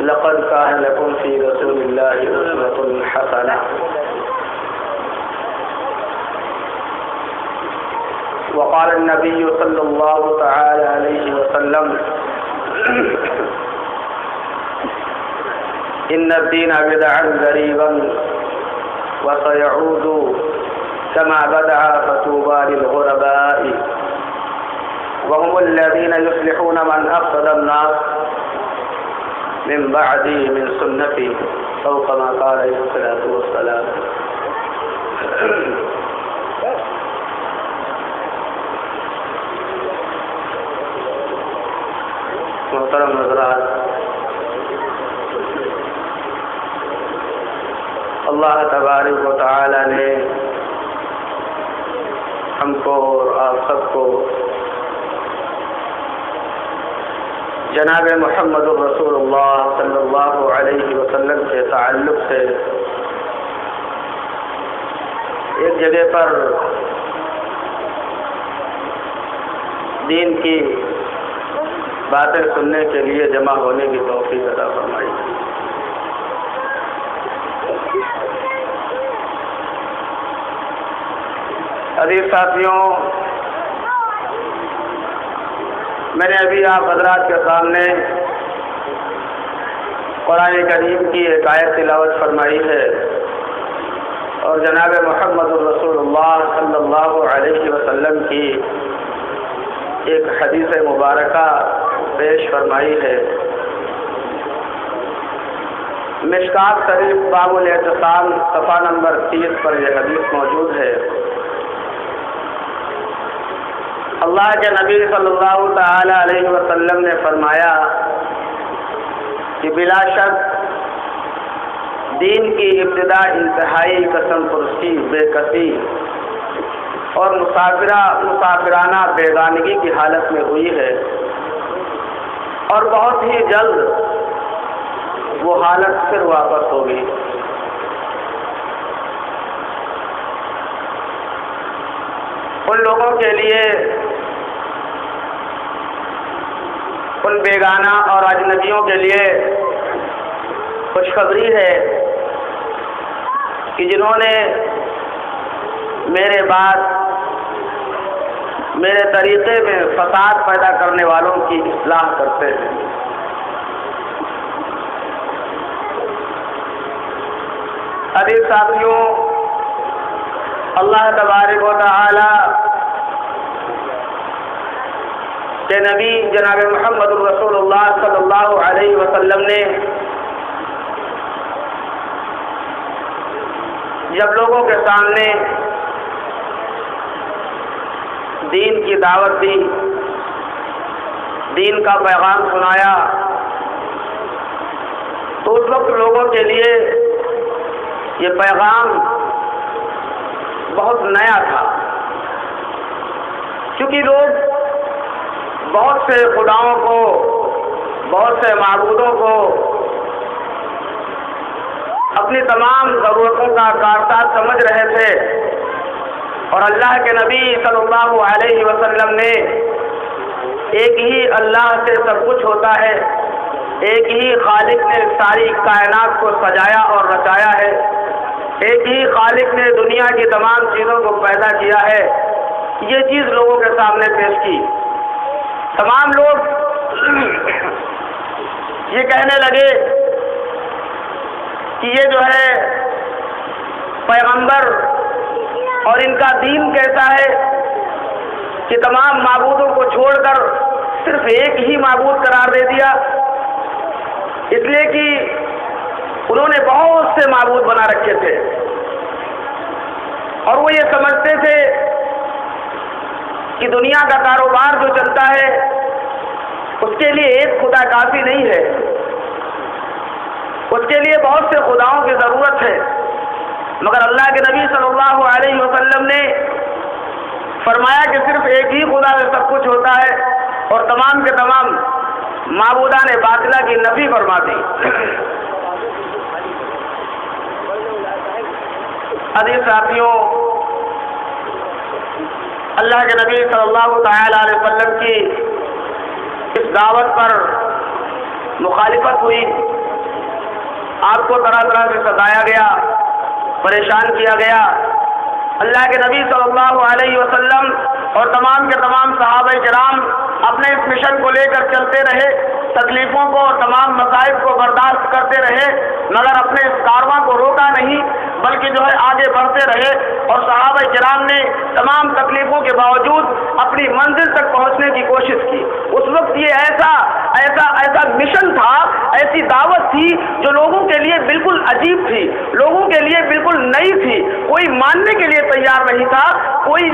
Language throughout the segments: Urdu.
لقد كان لكم في رسول الله أسوة حسنة وقال النبي صلى الله تعالى عليه وسلم إن الدين بدع غريبا وسيعود كما بدع فطوبى للغرباء وهم الذين يصلحون من أفسد الناس من بعدي من سنتي أو كما قال عليه الصلاة والسلام. محترم حضرات، اللہ تبارک و تعالی نے ہم کو اور آپ سب کو جناب محمد الرسول اللہ صلی اللہ علیہ وسلم کے تعلق سے ایک جگہ پر دین کی باتیں سننے کے لیے جمع ہونے کی توفیق عطا فرمائی. عزیز ساتھیوں، میں نے ابھی آپ حضرات کے سامنے قرآن کریم کی ایک آیت تلاوت فرمائی ہے اور جناب محمد الرسول اللہ صلی اللہ علیہ وسلم کی ایک حدیث مبارکہ پیش فرمائی ہے. مشکات شریف باب الاعتصام صفحہ نمبر 30 پر یہ حدیث موجود ہے. اللہ کے نبی صلی اللہ تعالی علیہ وسلم نے فرمایا کہ بلا شک دین کی ابتدا انتہائی قسم پرسی، بے کسی اور مسافرانہ بیگانگی کی حالت میں ہوئی ہے اور بہت ہی جلد وہ حالت پھر واپس ہوگی. ان لوگوں کے لیے، ان بیگانہ اور اجنبیوں کے لیے خوشخبری ہے کہ جنہوں نے میرے بعد میرے طریقے میں فساد پیدا کرنے والوں کی اصلاح کرتے ہیں. عزیز ساتھیوں، اللہ تبارک و تعالی کہ نبی جناب محمد الرسول اللہ صلی اللہ علیہ وسلم نے جب لوگوں کے سامنے دین کی دعوت دی، دین کا پیغام سنایا، تو اس وقت لوگوں کے لیے یہ پیغام بہت نیا تھا، کیونکہ لوگ بہت سے خداؤں کو، بہت سے معبودوں کو اپنی تمام ضرورتوں کا کارساز سمجھ رہے تھے، اور اللہ کے نبی صلی اللہ علیہ وسلم نے ایک ہی اللہ سے سب کچھ ہوتا ہے، ایک ہی خالق نے ساری کائنات کو سجایا اور رچایا ہے، ایک ہی خالق نے دنیا کی تمام چیزوں کو پیدا کیا ہے، یہ چیز لوگوں کے سامنے پیش کی. تمام لوگ یہ کہنے لگے کہ یہ جو ہے پیغمبر اور ان کا دین کیسا ہے کہ تمام معبودوں کو چھوڑ کر صرف ایک ہی معبود قرار دے دیا. اس لیے کہ انہوں نے بہت سے معبود بنا رکھے تھے اور وہ یہ سمجھتے تھے کہ دنیا کا کاروبار جو چلتا ہے اس کے لیے ایک خدا کافی نہیں ہے، اس کے لیے بہت سے خداؤں کی ضرورت ہے. مگر اللہ کے نبی صلی اللہ علیہ وسلم نے فرمایا کہ صرف ایک ہی خدا سے سب کچھ ہوتا ہے اور تمام کے تمام معبودان باطلہ کی نفی فرما دی. عزیز ساتھیوں، اللہ کے نبی صلی اللہ تعالی علیہ وسلم کی اس دعوت پر مخالفت ہوئی آپ کو طرح طرح سے ستایا گیا، پریشان کیا گیا۔ اللہ کے نبی صلی اللہ علیہ وسلم اور تمام کے تمام صحابہ کرام اپنے اس مشن کو لے کر چلتے رہے، تکلیفوں کو اور تمام مصائب کو برداشت کرتے رہے، مگر اپنے اس کارواں کو روکا نہیں بلکہ آگے بڑھتے رہے، اور صحابہ کرام نے تمام تکلیفوں کے باوجود اپنی منزل تک پہنچنے کی کوشش کی۔ اس وقت یہ ایسا مشن تھا، ایسی دعوت تھی جو لوگوں کے لیے بالکل عجیب تھی، لوگوں کے لیے بالکل نئی تھی، کوئی ماننے کے لیے تیار نہیں تھا، کوئی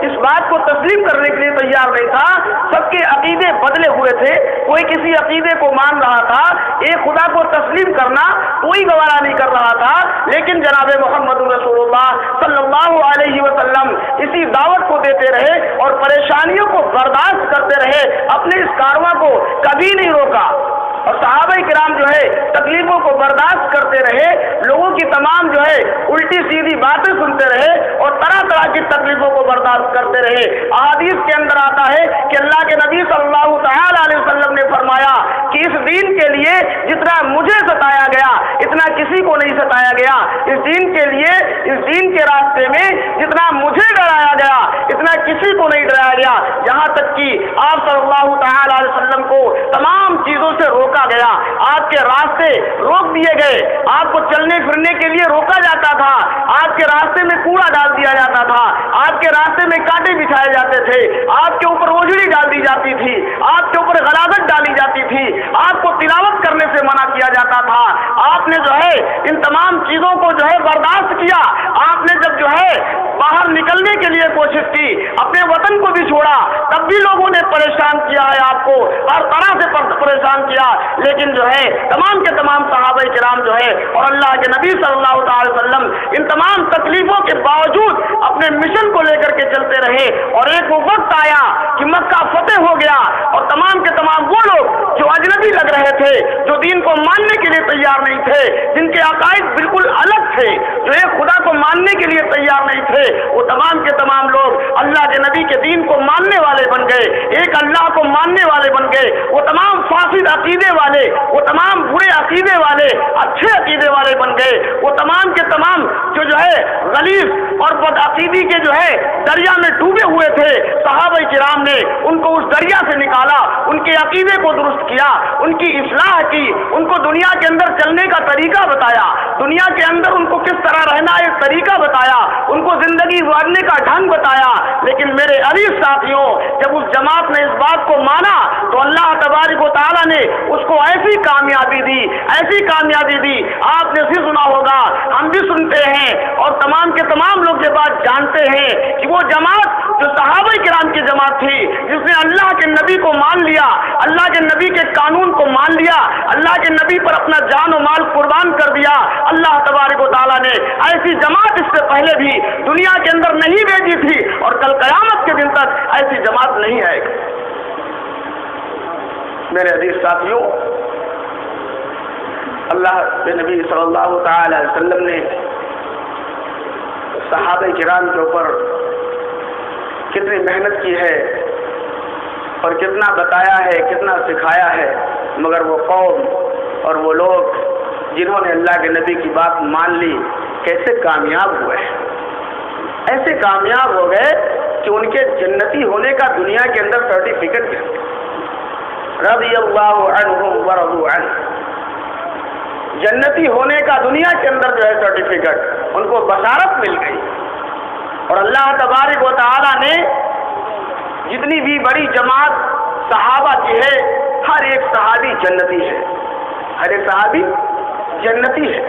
اس بات کو تسلیم کرنے کے لیے تیار نہیں تھا، سب کے عقیدے بدلے ہوئے تھے، کوئی کسی عقیدے کو مان رہا تھا، ایک خدا کو تسلیم کرنا کوئی گوارا نہیں کر رہا تھا، لیکن جناب محمد رسول اللہ صلی اللہ علیہ وسلم اسی دعوت کو دیتے رہے اور پریشانیوں کو برداشت کرتے رہے، اپنے اس کارواں کو کبھی نہیں روکا، اور صحابہ کرام تکلیفوں کو برداشت کرتے رہے، لوگوں کی تمام الٹی سیدھی باتیں سنتے رہے اور طرح طرح کی تکلیفوں کو برداشت کرتے رہے۔ احادیث کے اندر آتا ہے کہ اللہ کے نبی صلی اللہ تعالی علیہ وسلم نے فرمایا کہ اس دین کے لیے جتنا مجھے ستایا گیا اتنا کسی کو نہیں ستایا گیا، اس دین کے لیے، اس دین کے راستے میں جتنا مجھے ڈرایا گیا اتنا کسی کو نہیں ڈرایا گیا، یہاں تک کہ آپ صلی اللہ تعالی علیہ وسلم کو تمام چیزوں سے روکا گیا، آپ کے راستے روک دیے گئے، آپ کو چلنے پھرنے کے لیے روکا جاتا تھا، آپ کے راستے میں کوڑا ڈال دیا جاتا تھا، آپ کے راستے میں کانٹے بچھائے جاتے تھے، آپ کے اوپر اوجڑی ڈال دی جاتی تھی، آپ کے اوپر غلاظت ڈالی جاتی تھی، آپ کو تلاوت کرنے سے منع کیا جاتا تھا، آپ نے ان تمام چیزوں کو برداشت کیا، آپ نے جب باہر نکلنے کے لیے کوشش کی، اپنے وطن کو بھی چھوڑا، تب بھی لوگوں نے پریشان کیا ہے، آپ کو ہر طرح سے پریشان کیا، لیکن تمام کے تمام صحابہ کرام اور اللہ کے نبی صلی اللہ تعالی وسلم ان تمام تکلیفوں کے باوجود اپنے مشن کو لے کر کے چلتے رہے، اور ایک وہ وقت آیا کہ مکہ فتح ہو گیا، اور تمام کے تمام وہ لوگ جو اجنبی لگ رہے تھے، جو دین کو ماننے کے لیے تیار نہیں تھے، جن کے عقائد بالکل الگ تھے، جو ایک خدا کو ماننے کے لیے تیار نہیں تھے، وہ تمام کے تمام لوگ اللہ کے نبی کے دین کو ماننے والے بن گئے، ایک اللہ کو ماننے والے بن گئے، وہ تمام فاسد عقیدے والے، وہ تمام برے عقیدے والے اچھے عقیدے والے بن گئے، وہ تمام کے تمام جو غلیظ اور بد عقیدی کے دریا میں ڈوبے ہوئے تھے، صحابہ کرام نے ان کو اس دریا سے نکالا، ان کے عقیدے کو درست کیا، ان کی اصلاح کی، ان کو دنیا کے اندر چلنے کا طریقہ بتایا، دنیا کے اندر ان کو کس طرح رہنا ہے طریقہ بتایا، ان کو زندگی گزارنے کا ڈھنگ بتایا۔ لیکن میرے عزیز ساتھیوں، جب اس جماعت نے اس بات کو مانا تو اللہ تبارک و تعالیٰ نے اس کو ایسی کامیابی دی، ایسی کامیابی دی، آپ نے بھی سنا ہوگا، ہم بھی سنتے ہیں، اور تمام کے تمام لوگ یہ بات جانتے ہیں کہ وہ جماعت جو صحابہ کرام کی جماعت تھی، جس نے اللہ کے نبی کو مان لیا، اللہ کے نبی کے قانون کو مان لیا، اللہ کے نبی پر اپنا جان و مال قربان کر دیا، اللہ تبارک و تعالیٰ نے ایسی جماعت اس سے پہلے بھی دنیا کے اندر نہیں بھیجی تھی، اور کل قیامت کے دن تک ایسی جماعت نہیں آئے گی۔ میرے عزیز ساتھیوں، اللہ کے نبی صلی اللہ تعالی علیہ وسلم نے صحابہ کرام کے اوپر کتنی محنت کی ہے اور کتنا بتایا ہے، کتنا سکھایا ہے، مگر وہ قوم اور وہ لوگ جنہوں نے اللہ کے نبی کی بات مان لی کیسے کامیاب ہوئے، ایسے کامیاب ہو گئے کہ ان کے جنتی ہونے کا دنیا کے اندر سرٹیفکیٹ مل گیا، رضی اللہ عنہم ورضوا عنہ، جنتی ہونے کا دنیا کے اندر سرٹیفکیٹ ان کو بشارت مل گئی۔ اور اللہ تبارک و تعالیٰ نے جتنی بھی بڑی جماعت صحابہ کی ہے، ہر ایک صحابی جنتی ہے، ہر ایک صحابی جنتی ہے،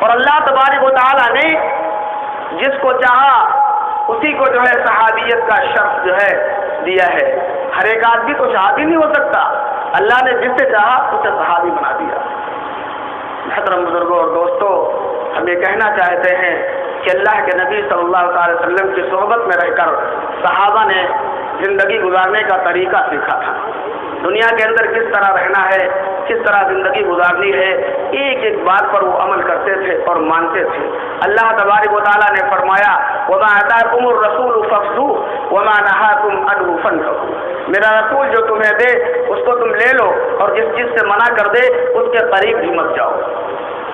اور اللہ تبارک و تعالیٰ نے جس کو چاہا اسی کو صحابیت کا شرف دیا ہے۔ ہر ایک آدمی تو صحابی نہیں ہو سکتا، اللہ نے جس سے چاہا اسے صحابی بنا دیا۔ محترم بزرگوں اور دوستوں، ہم یہ کہنا چاہتے ہیں کہ اللہ کے نبی صلی اللہ تعالی وسلم کی صحبت میں رہ کر صحابہ نے زندگی گزارنے کا طریقہ سیکھا تھا، دنیا کے اندر کس طرح رہنا ہے، کس طرح زندگی گزارنی ہے، ایک ایک بات پر وہ عمل کرتے تھے اور مانتے تھے۔ اللہ تبارک و تعالیٰ نے فرمایا وَمَا آتَاكُمُ الرَّسُولُ فَخُذُوهُ وَمَا نَهَاكُمْ عَنْهُ فَانْتَهُوا، میرا رسول جو تمہیں دے اس کو تم لے لو، اور جس چیز سے منع کر دے اس کے قریب بھی مت جاؤ۔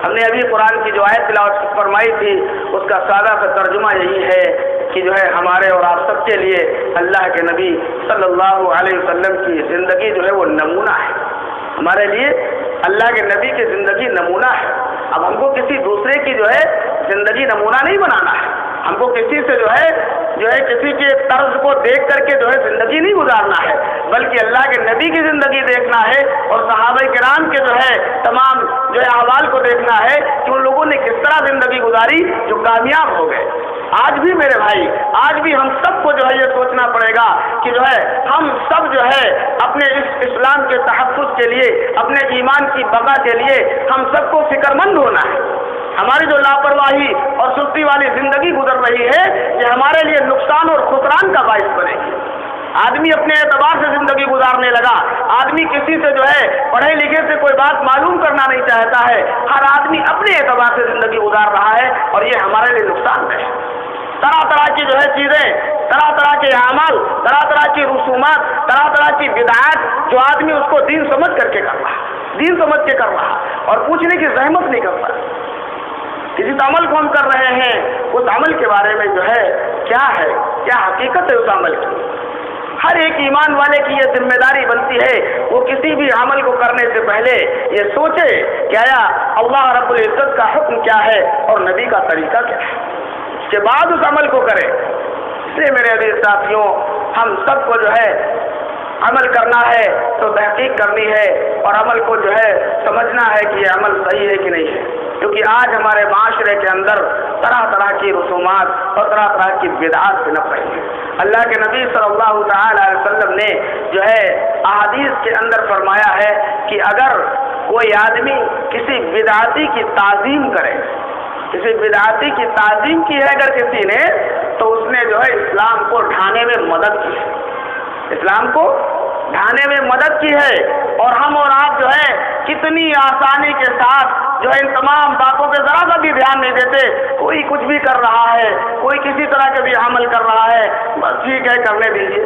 ہم نے ابھی قرآن کی جو آیت تلاوت فرمائی تھی اس کا سادہ سا ترجمہ یہی ہے کہ جو ہے ہمارے اور آپ سب کے لیے اللہ کے نبی صلی اللہ علیہ وسلم کی زندگی جو ہے وہ نمونہ ہے. ہمارے لیے اللہ کے نبی کی زندگی نمونہ ہے. اب ہم کو کسی دوسرے کی جو ہے زندگی نمونہ نہیں بنانا ہے. ہم کو کسی سے جو ہے کسی کے طرز کو دیکھ کر کے جو ہے زندگی نہیں گزارنا ہے، بلکہ اللہ کے نبی کی زندگی دیکھنا ہے اور صحابہ کرام کے جو ہے تمام جو ہے احوال کو دیکھنا ہے کہ ان لوگوں نے کس طرح زندگی گزاری جو کامیاب ہو گئے. آج بھی میرے بھائی، آج بھی ہم سب کو جو ہے یہ سوچنا پڑے گا کہ جو ہے ہم سب جو ہے اپنے اس اسلام کے تحفظ کے لیے، اپنے ایمان کی بقا کے لیے ہم سب کو فکر مند ہونا ہے. ہماری جو لاپرواہی اور سستی والی زندگی گزر رہی ہے یہ ہمارے لیے نقصان اور خسران کا باعث بنے گی. آدمی اپنے اعتبار سے زندگی گزارنے لگا. آدمی کسی سے جو ہے پڑھے لکھے سے کوئی بات معلوم کرنا نہیں چاہتا ہے. ہر آدمی اپنے اعتبار سے زندگی گزار رہا ہے اور یہ ہمارے لیے نقصان ہے. طرح طرح کی جو ہے چیزیں، طرح طرح کے اعمال، طرح طرح کی رسومات، طرح طرح کی بدعات جو آدمی اس کو دین سمجھ کر کے کر رہا، دین سمجھ کے کر رہا اور پوچھنے کی زحمت نہیں کرتا. کسی عمل کو ہم کر رہے ہیں، اس عمل کے بارے میں جو ہے کیا حقیقت ہے اس عمل کی. ہر ایک ایمان والے کی یہ ذمہ داری بنتی ہے وہ کسی بھی عمل کو کرنے سے پہلے یہ سوچے کہ آیا اللہ رب العزت کا حکم کیا ہے اور نبی کا طریقہ کیا ہے، اس کے بعد اس عمل کو کرے. اس لیے میرے عزیز ساتھیوں، ہم سب کو جو ہے عمل کرنا ہے تو تحقیق کرنی ہے اور عمل کو جو ہے سمجھنا ہے کہ یہ عمل صحیح ہے کہ نہیں ہے. کیونکہ آج ہمارے معاشرے کے اندر طرح طرح کی رسومات اور طرح طرح کی بدعات پنپ رہی ہیں. اللہ کے نبی صلی اللہ تعالی علیہ وسلم نے جو ہے احادیث کے اندر فرمایا ہے کہ اگر کوئی آدمی کسی بدعاتی کی تعظیم کرے، کسی بدعاتی کی تعظیم کی ہے اگر کسی نے، تو اس نے جو ہے اسلام کو ڈھانے میں مدد کی ہے، اسلام کو ڈھانے میں مدد کی ہے. اور ہم اور آپ جو ہے کتنی آسانی کے ساتھ جو ہے ان تمام باتوں پہ ذرا سا بھی دھیان نہیں دیتے. کوئی کچھ بھی کر رہا ہے، کوئی کسی طرح کا بھی عمل کر رہا ہے، بس ٹھیک ہے کرنے دیجیے.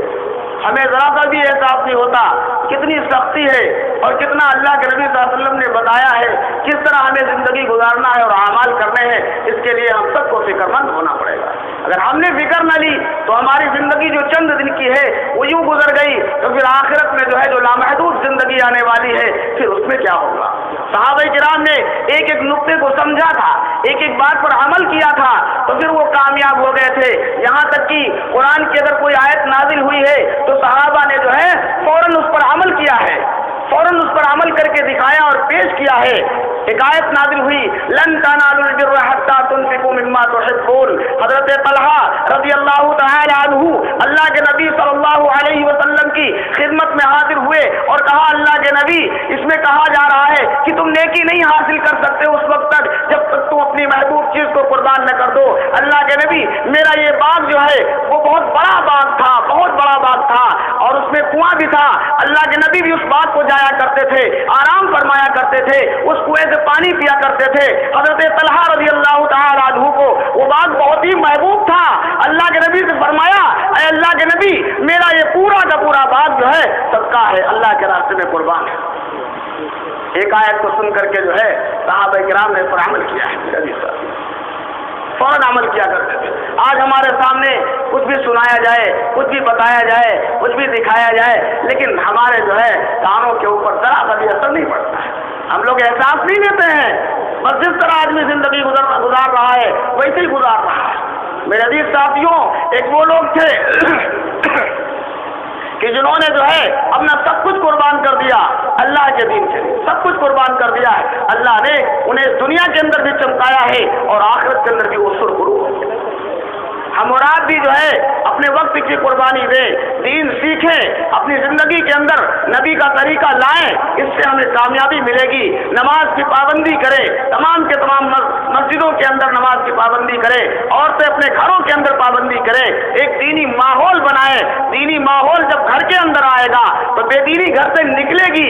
ہمیں ذرا سا بھی احساس نہیں ہوتا کتنی سختی ہے اور کتنا اللہ کے نبی صلی اللہ علیہ وسلم نے بتایا ہے کس طرح ہمیں زندگی گزارنا ہے اور اعمال کرنے ہیں. اس کے لیے ہم سب کو فکر مند ہونا پڑے گا. اگر ہم نے فکر نہ لی تو ہماری زندگی جو چند دن کی ہے وہ یوں گزر گئی، تو پھر آخرت میں جو ہے جو لامحدود زندگی آنے والی ہے پھر اس میں کیا ہوگا. صحابہ کرام نے ایک ایک نقطے کو سمجھا تھا، ایک ایک بات پر عمل کیا تھا، تو پھر وہ کامیاب ہو گئے تھے. یہاں تک کہ قرآن کی اگر کوئی آیت نازل ہوئی ہے تو صحابہ نے جو ہے فوراً اس پر عمل کیا ہے، فوراً اس پر عمل کر کے دکھایا اور پیش کیا ہے. ایک آیت نازل ہوئی، لن تنالوا البر حتى تنفقوا مما تحبون. حضرت طلحہ رضی اللہ تعالی عنہ اللہ کے نبی صلی اللہ علیہ وسلم کی خدمت میں حاضر ہوئے اور کہا اللہ کے نبی اس میں کہا جا رہا ہے کہ تم نیکی نہیں حاصل کر سکتے اس وقت تک جب تک تم اپنی محبوب چیز کو قربان نہ کر دو. اللہ کے نبی میرا یہ باغ جو ہے وہ بہت بڑا باغ تھا، بہت بڑا باغ تھا اور اس میں کنواں بھی تھا. اللہ کے نبی بھی اس باغ کو جایا کرتے تھے، آرام فرمایا کرتے تھے، اس کنویں سے پانی پیا کرتے تھے. حضرت طلحہ رضی اللہ تعالی عنہ کو وہ باغ بہت ہی محبوب تھا. اللہ کے نبی سے فرمایا اے اللہ کے نبی میرا یہ پورا کا پورا باغ جو ہے صدقہ ہے، اللہ کے راستے میں قربان ہے. ایک آیت کو سن کر کے جو ہے صحابہ کرام نے اس پر عمل کیا ہے، فوراً عمل کیا کرتے تھے. آج ہمارے سامنے کچھ بھی سنایا جائے، کچھ بھی بتایا جائے، کچھ بھی دکھایا جائے، لیکن ہمارے جو ہے کانوں کے اوپر ذرا سا بھی اثر نہیں پڑتا ہے. ہم لوگ احساس نہیں دیتے ہیں. بس جس طرح آدمی زندگی گزار رہا ہے ویسے ہی گزار رہا ہے. میرے عزیز ساتھیوں، ایک وہ لوگ تھے کہ جنہوں نے جو ہے اپنا سب کچھ قربان کر دیا اللہ کے دین کے لیے، سب کچھ قربان کر دیا ہے. اللہ نے انہیں دنیا کے اندر بھی چمکایا ہے اور آخرت کے اندر بھی وہ سرخرو ہو گئے. ہم اور آپ بھی جو ہے اپنے وقت کی قربانی دیں، دین سیکھیں، اپنی زندگی کے اندر نبی کا طریقہ لائیں. اس سے ہمیں کامیابی ملے گی. نماز کی پابندی کریں، تمام کے تمام مسجدوں کے اندر نماز کی پابندی کریں، عورتیں اپنے گھروں کے اندر پابندی کریں. ایک دینی ماحول بنائیں. دینی ماحول جب گھر کے اندر آئے گا تو بے دینی گھر سے نکلے گی.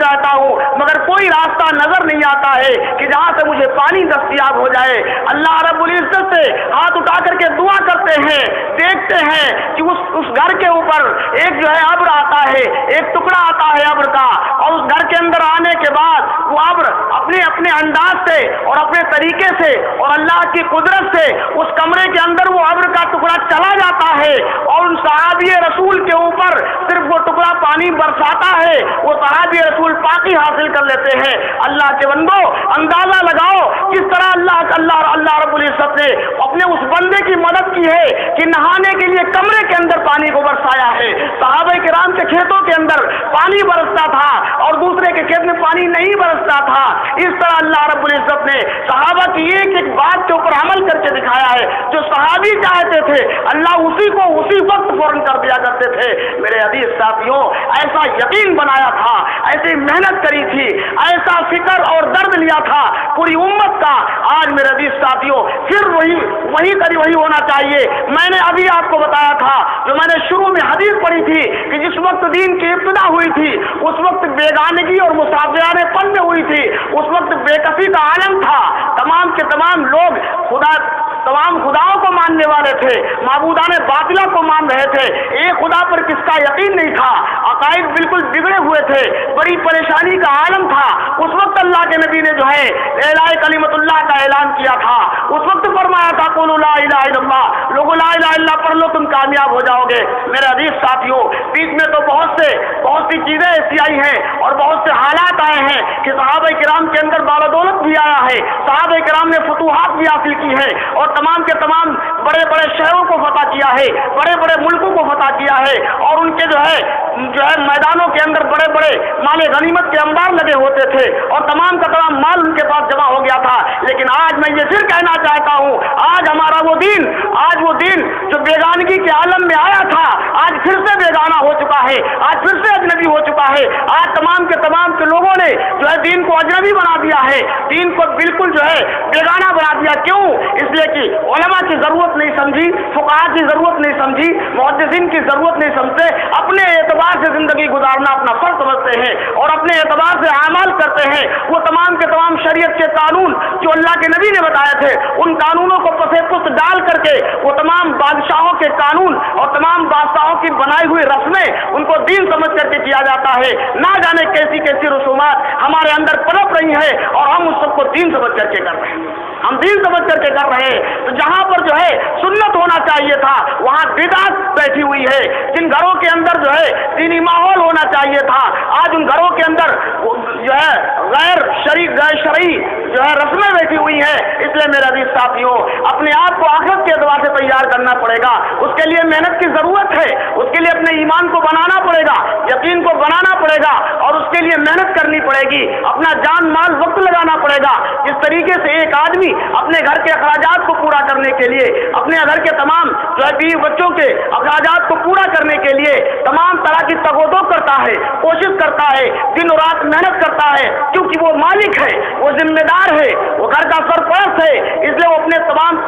چاہتا ہوں, مگر کوئی راستہ نظر نہیں آتا ہے کہ جہاں سے مجھے پانی دستیاب ہو جائے. اللہ رب العزت سے ہاتھ اٹھا کر کے دعا کرتے ہیں, دیکھتے ہیں کہ اس گھر کے اوپر ایک جو ہے ابر آتا ہے, ایک ٹکڑا آتا ہے ابر کا, اور اس گھر کے اندر آنے کے بعد وہ ابر اپنے انداز سے اور اپنے طریقے سے اور اللہ کی قدرت سے اس کمرے کے اندر وہ ابر کا ٹکڑا چلا جاتا ہے, اور ان صحابی رسول کے اوپر صرف وہ ٹکڑا پانی برساتا ہے. وہ صحابی رسول پاکی حاصل کر لیتے ہیں. اللہ کے بندو, اندازہ لگاؤ کس طرح اللہ رب العزت نے اپنے اس بندے کی مدد کی ہے کہ نہانے کے لیے کمرے کے اندر پانی کو برسایا ہے. صحابہ کرام کے کھیتوں کے اندر پانی برستا تھا اور دوسرے کے کھیت میں پانی نہیں برستا تھا. اس طرح اللہ رب العزت نے صحابہ کی ایک ایک بات کے اوپر عمل کر کے دکھایا ہے. جو صحابی چاہتے تھے اللہ اسی کو اسی وقت فوراً کر دیا کرتے تھے. میرے عزیز ساتھیوں, ایسا یقین بنایا تھا, ایسی محنت کری تھی, ایسا فکر اور درد لیا تھا پوری امت کا. آج میرے عزیز ساتھیوں پھر وہی ہونا چاہیے. میں نے ابھی آپ کو بتایا تھا, جو میں نے شروع میں حدیث پڑھی تھی کہ جس وقت دین کی ابتدا ہوئی تھی اس وقت بیگانگی اور مسافرانہ پن میں ہوئی تھی, اس وقت بے کسی کا عالم تھا. تمام کے تمام لوگ تمام خداؤں کو ماننے والے تھے, معبودان باطلہ کو مان رہے تھے, ایک خدا پر کس کا یقین نہیں تھا, عقائد بالکل بگڑے ہوئے تھے, بڑی پریشانی کا عالم تھا. اس وقت اللہ کے نبی نے جو ہے اعلاء کلمت اللہ کا اعلان کیا تھا. اس وقت فرمایا تھا قولوا لا الہ الا اللہ, لوگوں لا الہ الا اللہ پڑھ لو تم کامیاب ہو جاؤ گے. میرے عزیز ساتھیوں, بیچ میں تو بہت سی چیزیں ایسی آئی ہیں اور بہت سے حالات آئے ہیں کہ صحابہ کرام کے اندر بال و دولت بھی آیا ہے, صحابہ کرام نے فتوحات بھی حاصل کی ہے اور تمام کے تمام بڑے بڑے شہروں کو فتح کیا ہے, بڑے بڑے ملکوں کو فتح کیا ہے, اور ان کے جو ہے میدانوں کے اندر بڑے بڑے مال غنیمت کے انبار لگے ہوتے تھے اور تمام کا تمام مال ان کے پاس جمع ہو گیا تھا. لیکن آج میں یہ پھر کہنا چاہتا ہوں, آج ہمارا وہ دین جو بیگانگی کے عالم میں آیا تھا آج پھر سے بیگانہ ہو چکا ہے, آج پھر سے اجنبی ہو چکا ہے. آج تمام کے تمام کے لوگوں نے جو ہے دین کو اجنبی بنا دیا ہے, دین کو بالکل جو ہے بیگانہ بنا دیا. کیوں؟ اس لیے کہ علماء کی ضرورت نہیں سمجھی, فقہاء کی ضرورت نہیں سمجھی, محدثین کی ضرورت نہیں سمجھتے, اپنے اعتبار سے زندگی گزارنا اپنا فرض سمجھتے ہیں اور اپنے اعتبار سے اعمال کرتے ہیں. وہ تمام کے تمام شریعت کے قانون جو اللہ کے نبی نے بتائے تھے ان قانونوں کو پسے پست ڈال کر کے وہ تمام بادشاہوں کے قانون اور تمام بادشاہوں کی بنائی ہوئی رسمیں ان کو دین سمجھ کر کے کیا جاتا ہے. نہ جانے کیسی کیسی رسومات ہمارے اندر پنپ رہی ہیں اور ہم اس سب کو دین سمجھ کر کے کر رہے ہیں, ہم دین سمجھ کر کے کر رہے ہیں. تو جہاں پر جو ہے سنت ہونا چاہیے تھا وہاں بدعت بیٹھی ہوئی ہے. جن گھروں کے اندر جو ہے دینی ماحول ہونا چاہیے تھا آج ان گھروں کے اندر جو ہے غیر شرعی جو ہے رسمیں بیٹھی ہوئی ہیں. اس لیے میرے عزیز ساتھیوں, اپنے آپ کو آخرت کے اعتبار سے تیار کرنا پڑے گا. اس کے لیے محنت کی ضرورت ہے, اس کے لیے اپنے ایمان کو بنانا پڑے گا, یقین کو بنانا پڑے گا, اور اس کے لیے محنت کرنی پڑے گی, اپنا جان مال وقت لگانا پڑے گا. جس طریقے سے ایک آدمی اپنے گھر کے اخراجات کو پورا کرنے کے لیے, اپنے گھر کے تمام جو ہے بیوی بچوں کے اخراجات کو پورا کرنے کے لیے تمام طرح کی تگودو کرتا ہے, کوشش کرتا ہے, دن و رات محنت کرتا ہے, کیونکہ وہ مالک ہے, وہ ذمہ دار ہے, وہ گھر کا سرپرست ہے, اس لیے وہ اپنے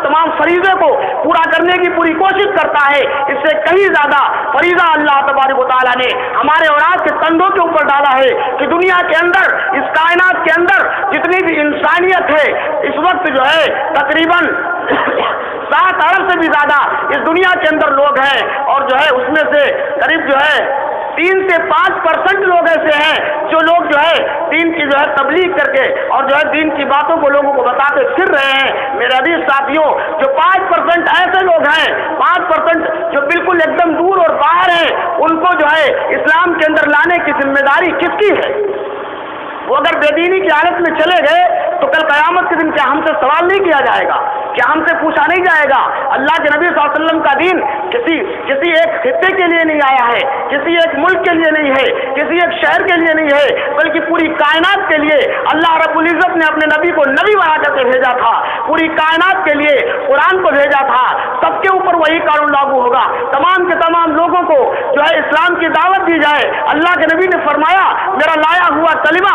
تمام فریضے کو پورا کرنے کی پوری کوشش کرتا ہے. اس سے کہیں زیادہ فریضہ اللہ تبارک و تعالیٰ نے ہمارے اولاد کے کندھوں کے اوپر ڈالا ہے کہ دنیا کے اندر, اس کائنات کے اندر جتنی بھی انسانیت ہے اس وقت جو ہے تقریباً 7 ارب سے بھی زیادہ اس دنیا کے اندر لوگ ہیں, اور جو ہے اس میں سے قریب جو ہے 3 سے 5% لوگ ایسے ہیں جو لوگ جو ہے دین کی جو ہے تبلیغ کر کے اور جو ہے دین کی باتوں کو لوگوں کو بتاتے پھر رہے ہیں. میرے عزیز ساتھیوں, جو 5% ایسے لوگ ہیں, 5% جو بالکل ایک دم دور اور باہر ہیں, ان کو جو ہے اسلام کے اندر لانے کی ذمہ داری کس کی ہے؟ وہ اگر بے دینی کی حالت میں چلے گئے تو کل قیامت کے دن کیا ہم سے سوال نہیں کیا جائے گا؟ کیا ہم سے پوچھا نہیں جائے گا؟ اللہ کے نبی صلی اللہ علیہ وسلم کا دین کسی ایک خطے کے لیے نہیں آیا ہے, کسی ایک ملک کے لیے نہیں ہے, کسی ایک شہر کے لیے نہیں ہے, بلکہ پوری کائنات کے لیے اللہ رب العزت نے اپنے نبی کو نبی بنا کر کے بھیجا تھا. پوری کائنات کے لیے قرآن کو بھیجا تھا. سب کے اوپر وہی قانون لاگو ہوگا. تمام کے تمام لوگوں کو جو ہے اسلام کی دعوت دی جائے. اللہ کے نبی نے فرمایا میرا لایا ہوا کلمہ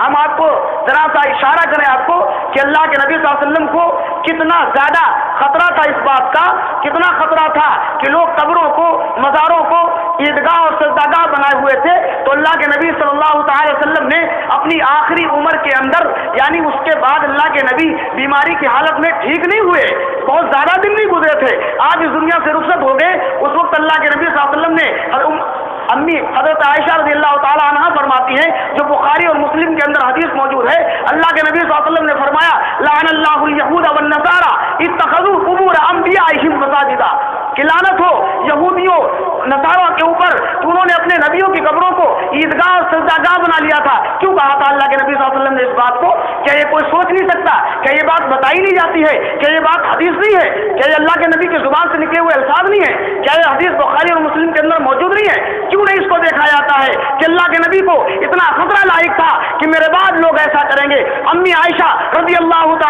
ہم آپ کو ذرا سا اشارہ کریں آپ کو کہ اللہ کے نبی صلی اللہ علیہ وسلم کو کتنا زیادہ خطرہ تھا اس بات کا، کتنا خطرہ تھا کہ لوگ قبروں کو، مزاروں کو عیدگاہ اور سجدہ بنائے ہوئے تھے، تو اللہ کے نبی صلی اللہ تعالی وسلم نے اپنی آخری عمر کے اندر، یعنی اس کے بعد اللہ کے نبی بیماری کی حالت میں ٹھیک نہیں ہوئے، بہت زیادہ دن نہیں گزرے تھے، آج اس دنیا سے رخصت ہو گئے، اس وقت اللہ کے نبی صلی اللہ علیہ وسلم نے امی حضرت عائشہ رضی اللہ تعالی عنہا فرماتی ہیں، جو بخاری اور مسلم کے اندر حدیث موجود ہے، اللہ کے نبی صلی اللہ علیہ وسلم نے فرمایا لعن اللہ الیہود والنصارى اتخذوا قبور انبیائہم مساجدا، کہ لعنت ہو یہودیوں نصاروں کے اوپر، انہوں نے اپنے نبیوں کی قبروں کو عیدگاہ اور سجدہ بنا لیا تھا۔ کیوں کہا تھا اللہ کے نبی صلی اللہ علیہ وسلم نے اس بات کو؟ کیا یہ کوئی سوچ نہیں سکتا؟ کیا یہ بات بتائی نہیں جاتی ہے؟ کیا یہ بات حدیث نہیں ہے؟ کیا یہ اللہ کے نبی کی زبان سے نکلے ہوئے الفاظ نہیں ہے؟ کیا یہ حدیث بخاری اور مسلم کے اندر موجود نہیں ہے؟ کیوں نہیں اس کو دیکھا جاتا ہے کہ اللہ کے نبی کو اتنا خطرہ لاحق تھا کہ میرے بعد لوگ ایسا کریں گے؟ امی عائشہ رضی اللہ تعالی